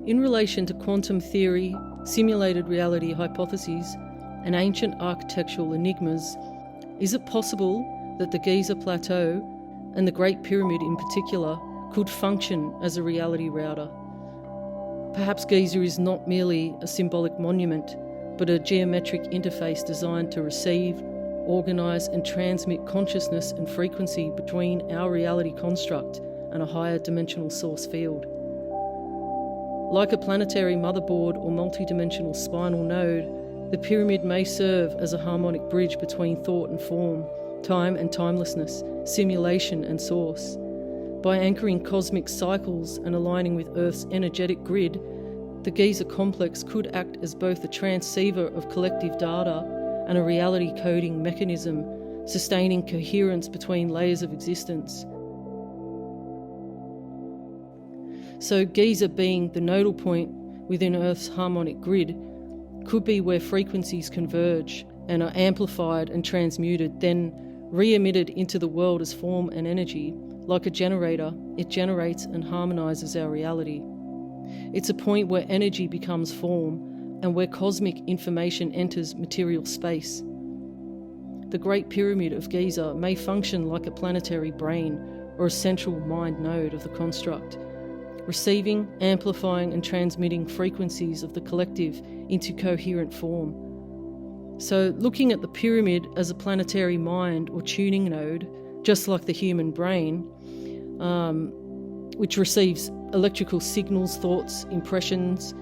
In relation to quantum theory, simulated reality hypotheses, and ancient architectural enigmas, is it possible that the Giza Plateau, and the Great Pyramid in particular, could function as a reality router? Perhaps Giza is not merely a symbolic monument, but a geometric interface designed to receive, organise and transmit consciousness and frequency between our reality construct and a higher dimensional source field. Like a planetary motherboard or multidimensional spinal node, the pyramid may serve as a harmonic bridge between thought and form, time and timelessness, simulation and source. By anchoring cosmic cycles and aligning with Earth's energetic grid, the Giza complex could act as both a transceiver of collective data and a reality coding mechanism, sustaining coherence between layers of existence. So Giza, being the nodal point within Earth's harmonic grid, could be where frequencies converge and are amplified and transmuted, then re-emitted into the world as form and energy. Like a generator, it generates and harmonises our reality. It's a point where energy becomes form and where cosmic information enters material space. The Great Pyramid of Giza may function like a planetary brain or a central mind node of the construct, receiving, amplifying and transmitting frequencies of the collective into coherent form. So looking at the pyramid as a planetary mind or tuning node, just like the human brain, which receives electrical signals, thoughts, impressions,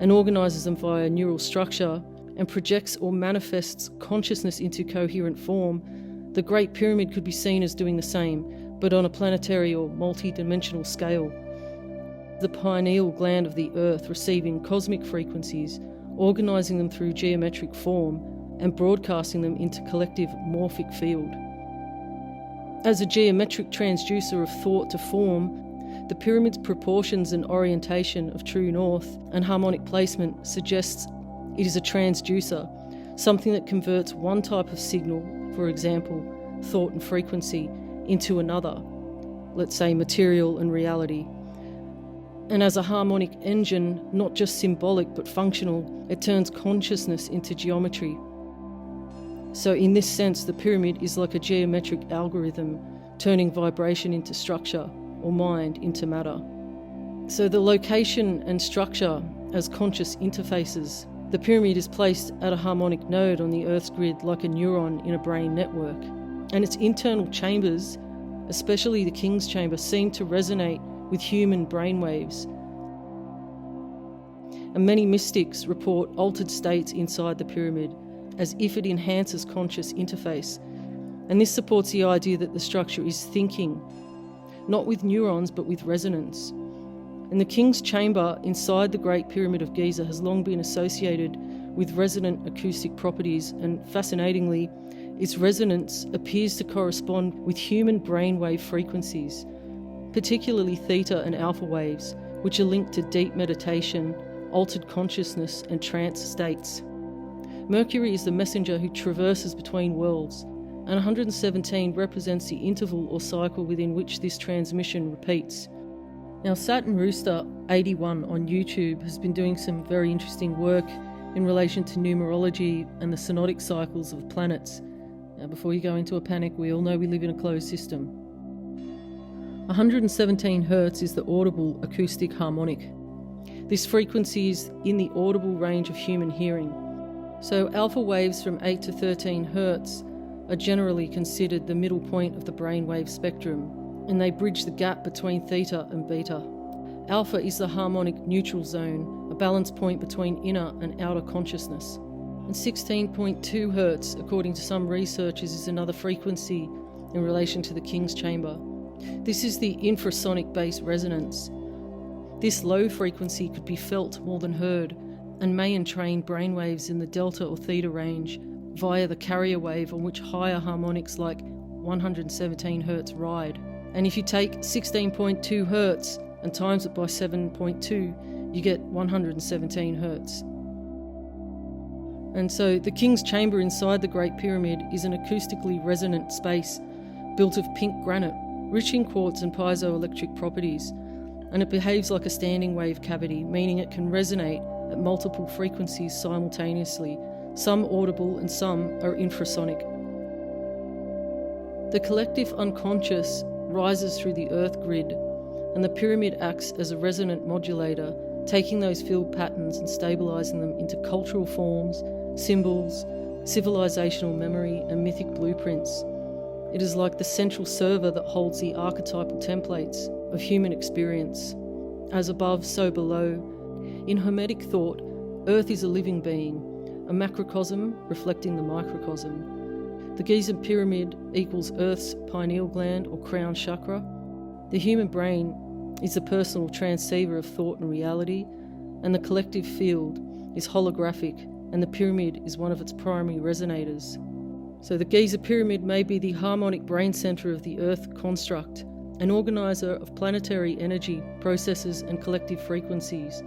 and organises them via neural structure and projects or manifests consciousness into coherent form, the Great Pyramid could be seen as doing the same, but on a planetary or multi-dimensional scale. The pineal gland of the Earth receiving cosmic frequencies, organising them through geometric form, and broadcasting them into collective morphic field. As a geometric transducer of thought to form, the pyramid's proportions and orientation of true north and harmonic placement suggests it is a transducer, something that converts one type of signal, for example, thought and frequency, into another, let's say material and reality. And as a harmonic engine, not just symbolic but functional, it turns consciousness into geometry. So in this sense, the pyramid is like a geometric algorithm, turning vibration into structure or mind into matter. So the location and structure as conscious interfaces. The pyramid is placed at a harmonic node on the Earth's grid like a neuron in a brain network. And its internal chambers, especially the King's Chamber, seem to resonate with human brainwaves. And many mystics report altered states inside the pyramid, as if it enhances conscious interface. And this supports the idea that the structure is thinking, not with neurons but with resonance. And the King's Chamber inside the Great Pyramid of Giza has long been associated with resonant acoustic properties, and fascinatingly, its resonance appears to correspond with human brainwave frequencies, particularly theta and alpha waves, which are linked to deep meditation, altered consciousness and trance states. Mercury is the messenger who traverses between worlds, and 117 represents the interval or cycle within which this transmission repeats. Now, Saturn Rooster 81 on YouTube has been doing some very interesting work in relation to numerology and the synodic cycles of planets. Now, before you go into a panic, we all know we live in a closed system. 117 Hz is the audible acoustic harmonic. This frequency is in the audible range of human hearing. So alpha waves from 8 to 13 Hz are generally considered the middle point of the brainwave spectrum, and they bridge the gap between theta and beta. Alpha is the harmonic neutral zone, a balance point between inner and outer consciousness. And 16.2 Hz, according to some researchers, is another frequency in relation to the King's Chamber. This is the infrasonic bass resonance. This low frequency could be felt more than heard, and may entrain brainwaves in the delta or theta range via the carrier wave on which higher harmonics like 117 Hz ride. And if you take 16.2 Hz and times it by 7.2, you get 117 Hz. And so the King's Chamber inside the Great Pyramid is an acoustically resonant space built of pink granite, rich in quartz and piezoelectric properties. and it behaves like a standing wave cavity, meaning it can resonate at multiple frequencies simultaneously, some audible and some are infrasonic. The collective unconscious rises through the earth grid, and the pyramid acts as a resonant modulator, taking those field patterns and stabilising them into cultural forms, symbols, civilizational memory and mythic blueprints. It is like the central server that holds the archetypal templates of human experience. As above, so below. In Hermetic thought, Earth is a living being, a macrocosm reflecting the microcosm. The Giza pyramid equals Earth's pineal gland or crown chakra. The human brain is the personal transceiver of thought and reality, and the collective field is holographic, and the pyramid is one of its primary resonators. So the Giza pyramid may be the harmonic brain centre of the Earth construct, an organiser of planetary energy, processes and collective frequencies,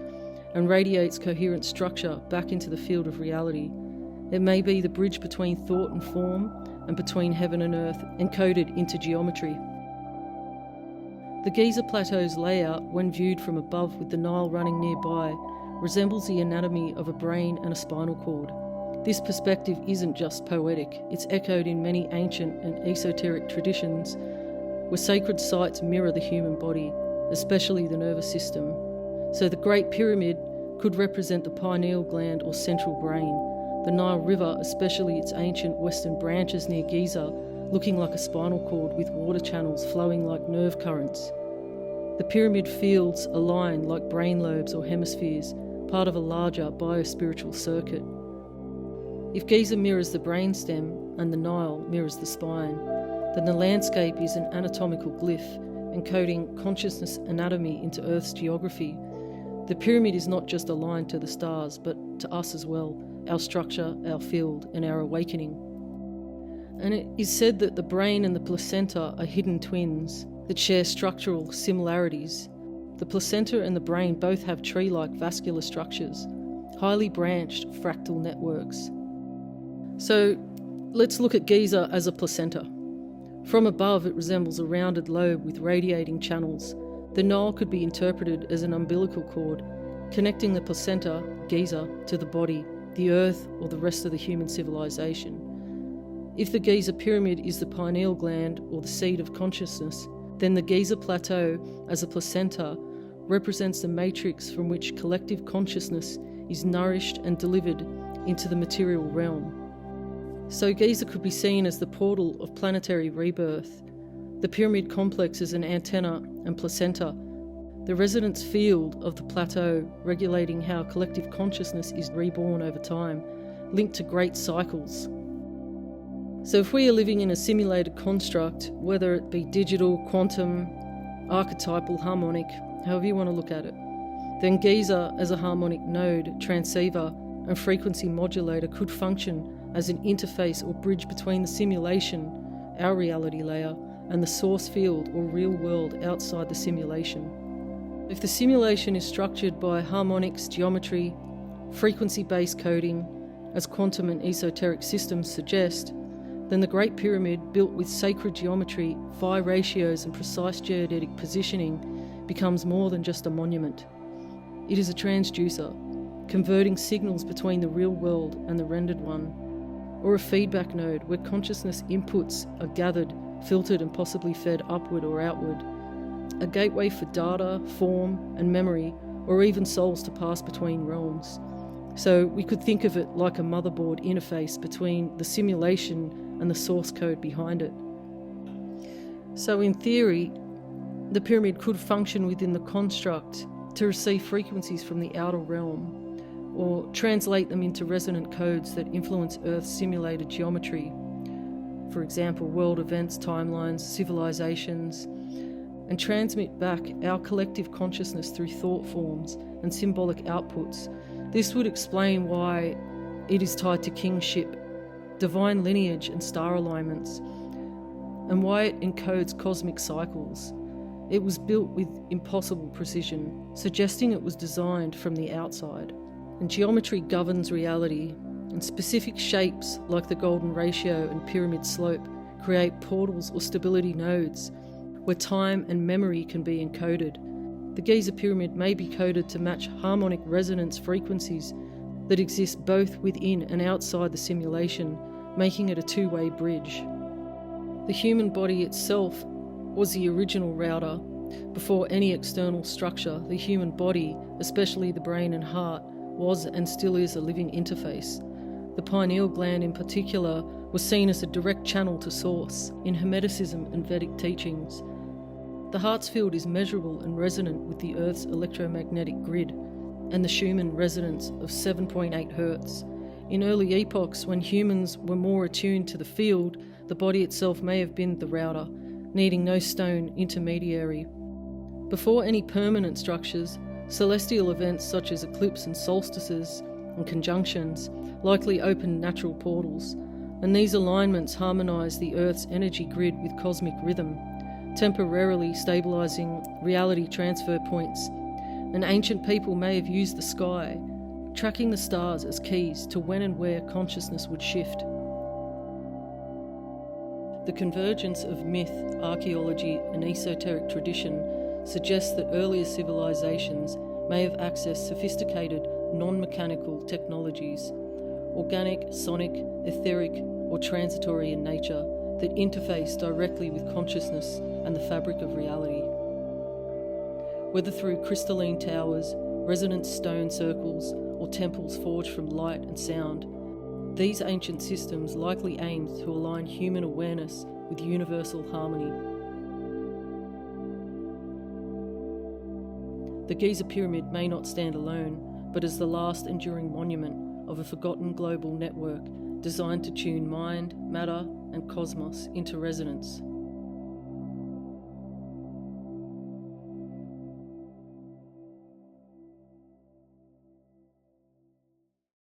and radiates coherent structure back into the field of reality. It may be the bridge between thought and form, and between heaven and earth, encoded into geometry. The Giza Plateau's layout, when viewed from above with the Nile running nearby, resembles the anatomy of a brain and a spinal cord. This perspective isn't just poetic, it's echoed in many ancient and esoteric traditions where sacred sites mirror the human body, especially the nervous system. So the Great Pyramid could represent the pineal gland or central brain, the Nile River, especially its ancient western branches near Giza, looking like a spinal cord with water channels flowing like nerve currents. The pyramid fields align like brain lobes or hemispheres, part of a larger biospiritual circuit. If Giza mirrors the brainstem and the Nile mirrors the spine, then the landscape is an anatomical glyph, encoding consciousness anatomy into Earth's geography. The pyramid is not just aligned to the stars, but to us as well, our structure, our field, and our awakening. And it is said that the brain and the placenta are hidden twins that share structural similarities. The placenta and the brain both have tree-like vascular structures, highly branched fractal networks. So let's look at Giza as a placenta. From above, it resembles a rounded lobe with radiating channels. The Nile could be interpreted as an umbilical cord, connecting the placenta, Giza, to the body, the earth, or the rest of the human civilization. If the Giza pyramid is the pineal gland or the seed of consciousness, then the Giza plateau as a placenta represents the matrix from which collective consciousness is nourished and delivered into the material realm. So Giza could be seen as the portal of planetary rebirth. The pyramid complex is an antenna and placenta, the resonance field of the plateau regulating how collective consciousness is reborn over time, linked to great cycles. So if we are living in a simulated construct, whether it be digital, quantum, archetypal, harmonic, however you want to look at it, then Giza as a harmonic node, transceiver and frequency modulator could function as an interface or bridge between the simulation, our reality layer, and the source field or real world outside the simulation. If the simulation is structured by harmonics, geometry, frequency-based coding, as quantum and esoteric systems suggest, then the Great Pyramid, built with sacred geometry, phi ratios and precise geodetic positioning, becomes more than just a monument. It is a transducer, converting signals between the real world and the rendered one, or a feedback node where consciousness inputs are gathered, filtered and possibly fed upward or outward, a gateway for data, form and memory, or even souls to pass between realms. So we could think of it like a motherboard interface between the simulation and the source code behind it. So in theory, the pyramid could function within the construct to receive frequencies from the outer realm, or translate them into resonant codes that influence Earth's simulated geometry. For example, world events, timelines, civilizations, and transmit back our collective consciousness through thought forms and symbolic outputs. This would explain why it is tied to kingship, divine lineage and star alignments, and why it encodes cosmic cycles. It was built with impossible precision, suggesting it was designed from the outside. And geometry governs reality, and specific shapes like the golden ratio and pyramid slope create portals or stability nodes where time and memory can be encoded. The Giza pyramid may be coded to match harmonic resonance frequencies that exist both within and outside the simulation, making it a two-way bridge. The human body itself was the original router. Before any external structure, the human body, especially the brain and heart, was and still is a living interface. The pineal gland in particular was seen as a direct channel to source in Hermeticism and Vedic teachings. The heart's field is measurable and resonant with the Earth's electromagnetic grid and the Schumann resonance of 7.8 Hz. In early epochs, when humans were more attuned to the field, the body itself may have been the router, needing no stone intermediary. Before any permanent structures, celestial events such as eclipses and solstices and conjunctions likely opened natural portals, and these alignments harmonise the Earth's energy grid with cosmic rhythm, temporarily stabilising reality transfer points. And ancient people may have used the sky, tracking the stars as keys to when and where consciousness would shift. The convergence of myth, archaeology, and esoteric tradition suggests that earlier civilizations may have accessed sophisticated, non-mechanical technologies, organic, sonic, etheric, or transitory in nature, that interface directly with consciousness and the fabric of reality. Whether through crystalline towers, resonant stone circles, or temples forged from light and sound, these ancient systems likely aimed to align human awareness with universal harmony. The Giza pyramid may not stand alone, but as the last enduring monument of a forgotten global network designed to tune mind, matter, and cosmos into resonance.